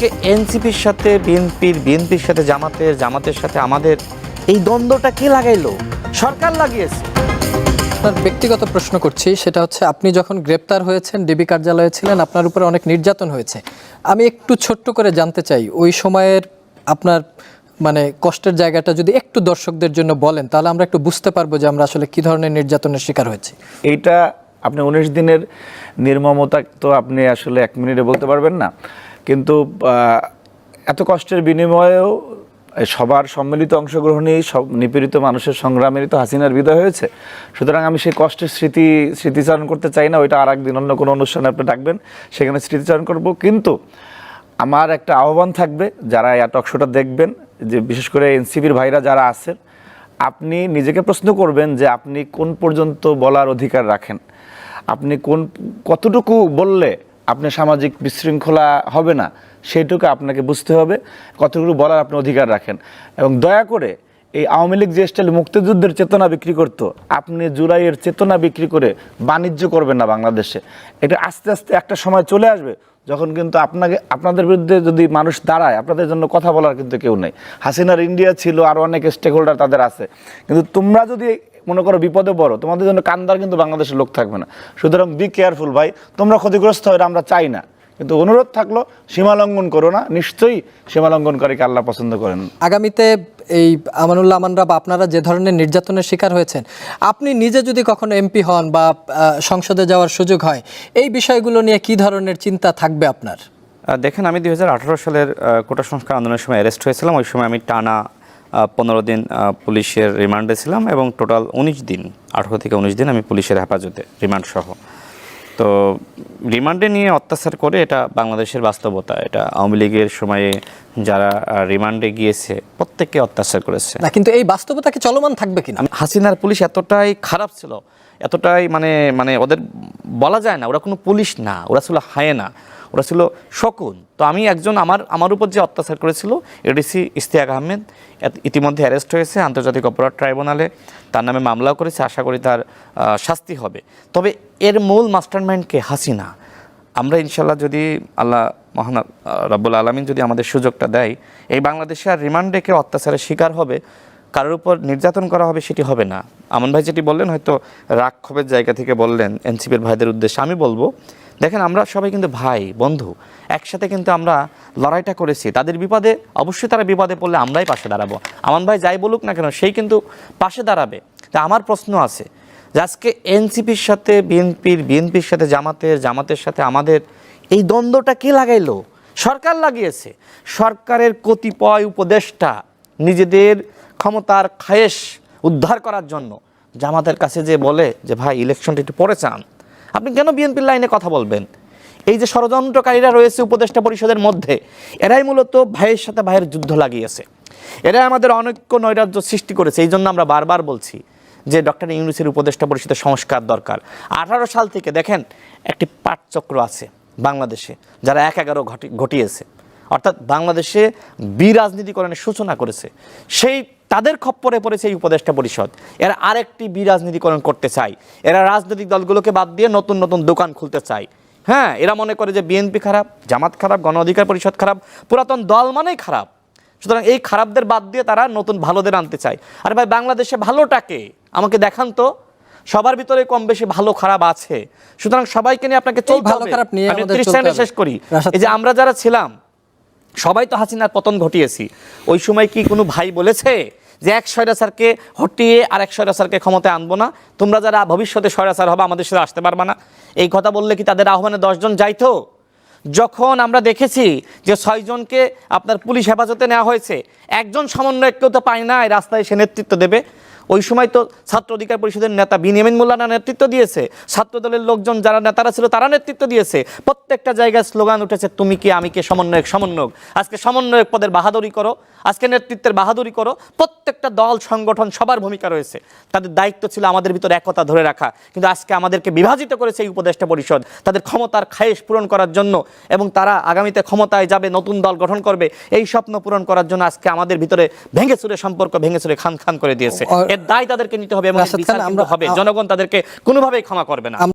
আজকে এনসিপির সাথে বিএনপির সাথে জামাতের সাথে আমাদের এই দ্বন্দ্বটা কে লাগাইলো? সরকার লাগিয়েছে। আপনার ব্যক্তিগত প্রশ্ন করছি, সেটা হচ্ছে আপনি যখন গ্রেপ্তার হয়েছেন, ডিবি কার্যালয়ে ছিলেন, আপনার উপরে অনেক নির্যাতন হয়েছে। আমি একটু ছোট্ট করে জানতে চাই, ওই সময়ের আপনার মানে কষ্টের জায়গাটা যদি একটু দর্শকদের জন্য বলেন, তাহলে আমরা একটু বুঝতে পারবো যে আমরা আসলে কি ধরনের নির্যাতনের শিকার হয়েছি। এইটা আপনি 19 দিনের নির্মমতা তো আপনি আসলে 1 মিনিটে বলতে পারবেন না, কিন্তু এত কষ্টের বিনিময়েও সবার সম্মিলিত অংশগ্রহণেই সব নিপীড়িত মানুষের সংগ্রামেরই তো হাসিনার বিদায় হয়েছে। সুতরাং আমি সেই কষ্টের স্মৃতিচারণ করতে চাই না। ওইটা আর একদিন অন্য কোনো অনুষ্ঠানে আপনি ডাকবেন, সেখানে স্মৃতিচারণ করব। কিন্তু আমার একটা আহ্বান থাকবে, যারা এই টক শোটা দেখবেন, যে বিশেষ করে এনসিপির ভাইরা যারা আছেন, আপনি নিজেকে প্রশ্ন করবেন যে আপনি কোন পর্যন্ত বলার অধিকার রাখেন। আপনি কতটুকু বললে আপনি সামাজিক বিশৃঙ্খলা হবে না, সেইটুকু আপনাকে বুঝতে হবে। কতটুকু বলার আপনি অধিকার রাখেন। এবং দয়া করে এই আওয়ামী লীগ যে স্টাইল মুক্তিযুদ্ধের চেতনা বিক্রি করতো, আপনি জুলাইয়ের চেতনা বিক্রি করে বাণিজ্য করবেন না বাংলাদেশে। এটা আস্তে আস্তে একটা সময় চলে আসবে যখন কিন্তু আপনাদের বিরুদ্ধে যদি মানুষ দাঁড়ায়, আপনাদের জন্য কথা বলার কিন্তু কেউ নেই। হাসিনার ইন্ডিয়া ছিল, আরও অনেক স্টেক হোল্ডার তাদের আছে, কিন্তু তোমরা যদি মনে করো বিপদে পড়ো, তোমাদের জন্য কান্দার কিন্তু বাংলাদেশের লোক থাকবে না। সুতরাং বি কেয়ারফুল ভাই, তোমরা ক্ষতিগ্রস্ত হয় আমরা চাই না, কিন্তু অনুরোধ থাকলো সীমা লঙ্ঘন করো না। নিশ্চয়ই সীমা লঙ্ঘনকারীকে আল্লাহ পছন্দ করেন। আগামীতে এই আমানুল্লাহ আমানরা বা আপনারা যে ধরনের নির্যাতনের শিকার হয়েছেন, আপনি নিজে যদি কখনো এমপি হন বা সংসদে যাওয়ার সুযোগ হয়, এই বিষয়গুলো নিয়ে কি ধরনের চিন্তা থাকবে আপনার? দেখেন, আমি 2018 সালের কোটা সংস্কার আন্দোলনের সময় অ্যারেস্ট হয়েছিলাম। ওই সময় আমি টানা 15 দিন পুলিশের রিমান্ডে ছিলাম এবং টোটাল 19 দিন, 18 থেকে 19 দিন আমি পুলিশের হেফাজতে, রিমান্ড সহ। তো রিমান্ডে নিয়ে অত্যাচার করে, এটা বাংলাদেশের বাস্তবতা। এটা আওয়ামী লীগের সময়ে যারা রিমান্ডে গিয়েছে প্রত্যেককে অত্যাচার করেছে না, কিন্তু এই বাস্তবতা কি চলমান থাকবে কিনা? হাসিনার পুলিশ এতটাই খারাপ ছিল, এতটাই মানে ওদের বলা যায় না, ওরা কোনো পুলিশ না, ওরা ছিল হায়েনা, ওরা ছিল শকুন। তো আমি একজন আমার উপর যে অত্যাচার করেছিল এডিসি ইশতিয়াক আহমেদ ইতিমধ্যে অ্যারেস্ট হয়েছে আন্তর্জাতিক অপরাধ ট্রাইব্যুনালে, তার নামে মামলাও করেছে। আশা করি তার শাস্তি হবে। তবে এর মূল মাস্টারমাইন্ডকে হাসিনা। আমরা ইনশাল্লাহ, যদি আল্লাহ মহান রব্বুল আলামিন যদি আমাদের সুযোগটা দেয়, এই বাংলাদেশে আর রিমান্ডে কেউ অত্যাচারের শিকার হবে, কারোর উপর নির্যাতন করা হবে, সেটি হবে না। আমন ভাই যেটি বললেন, হয়তো রাগ ক্ষোভের জায়গা থেকে বললেন এনসিপির ভাইদের উদ্দেশ্যে। আমি বলবো, দেখেন, আমরা সবাই কিন্তু ভাই বন্ধু, একসাথে কিন্তু আমরা লড়াইটা করেছি। তাদের বিপদে, অবশ্যই তারা বিপদে পড়লে আমরাই পাশে দাঁড়াবো। আমান ভাই যাই বলুক না কেন, সেই কিন্তু পাশে দাঁড়াবে। তা আমার প্রশ্ন আছে যে আজকে এনসিপির সাথে বিএনপির সাথে জামাতের সাথে আমাদের এই দ্বন্দ্বটা কে লাগাইলো? সরকার লাগিয়েছে। সরকারের কতিপয় উপদেষ্টা নিজেদের ক্ষমতার খায়েশ উদ্ধার করার জন্য জামাতের কাছে যে বলে যে ভাই ইলেকশনটা একটু পরে চান, আপনি কেন বিএনপির লাইনে কথা বলবেন? এই যে ষড়যন্ত্রকারীরা রয়েছে উপদেষ্টা পরিষদের মধ্যে, এরাই মূলত ভাইয়ের সাথে ভাইয়ের যুদ্ধ লাগিয়েছে। এরাই আমাদের অনৈক্য নৈরাজ্য সৃষ্টি করেছে। এই জন্য আমরা বারবার বলছি যে ডক্টর ইউনূসের উপদেষ্টা পরিষদের সংস্কার দরকার। 18 সাল থেকে দেখেন একটি পাটচক্র আছে বাংলাদেশে, যারা 1-11 ঘটিয়েছে, অর্থাৎ বাংলাদেশে বিরাজনীতিকরণের সূচনা করেছে। সেই তাদের খপ্পরে পড়েছে এই উপদেষ্টা পরিষদ। এরা আরেকটি বিরাজনীতিকরণ করতে চায়। এরা রাজনৈতিক দলগুলোকে বাদ দিয়ে নতুন নতুন দোকান খুলতে চায়। হ্যাঁ, এরা মনে করে যে বিএনপি খারাপ, জামাত খারাপ, গণ অধিকার পরিষদ খারাপ, পুরাতন দল মানেই খারাপ। সুতরাং এই খারাপদের বাদ দিয়ে তারা নতুন ভালোদের আনতে চায়। আর ভাই, বাংলাদেশে ভালোটাকে আমাকে দেখান তো। সবার ভিতরে কম বেশি ভালো খারাপ আছে। সুতরাং সবাইকে নিয়ে আপনাকে চলতে হবে। আমি 30 সেকেন্ডে শেষ করি। এই যে আমরা যারা ছিলাম, সবাই তো হাসিনার পতন ঘটিয়েছি। ওই সময় কি কোনো ভাই বলেছে যে এক স্বৈরাচারকে হটিয়ে আর এক স্বৈরাচারকে ক্ষমতায় আনবো না, তোমরা যারা ভবিষ্যতে স্বৈরাচার হবে আমাদের সাথে আসতে পারবা না? এই কথা বললে কি তাদের আহ্বানে 10 জন যাইতো? যখন আমরা দেখেছি যে 6 জনকে আপনার পুলিশ হেফাজতে নেওয়া হয়েছে, একজন সমন্বয়ককেও তো পায় না এই রাস্তায় সে নেতৃত্ব দেবে। ওই সময় তো ছাত্র অধিকার পরিষদের নেতা বিনিয়ামিন মোল্লানা নেতৃত্ব দিয়েছে, ছাত্র দলের লোকজন যারা নেতারা ছিল তারা নেতৃত্ব দিয়েছে। প্রত্যেকটা জায়গায় স্লোগান উঠেছে, তুমি কে আমি কে, সমন্বয়ক। আজকে সমন্বয়ক পদের বাহাদুরি করো, আজকে নেতৃত্বের বাহাদুরি করো। প্রত্যেকটা দল সংগঠন সবার ভূমিকা রয়েছে, তাদের দায়িত্ব ছিল আমাদের ভিতরে একতা ধরে রাখা। কিন্তু আজকে আমাদেরকে বিভাজিত করেছে এই উপদেষ্টা পরিষদ তাদের ক্ষমতার খায়েশ পূরণ করার জন্য, এবং তারা আগামীতে ক্ষমতায় যাবে, নতুন দল গঠন করবে, এই স্বপ্ন পূরণ করার জন্য আজকে আমাদের ভিতরে ভেঙে চুরে সম্পর্ক ভেঙে চুরে খান খান করে দিয়েছে। দায় তাদেরকে নিতে হবে এবং বিচার হবে। জনগণ তাদেরকে কোনোভাবেই ক্ষমা করবে না।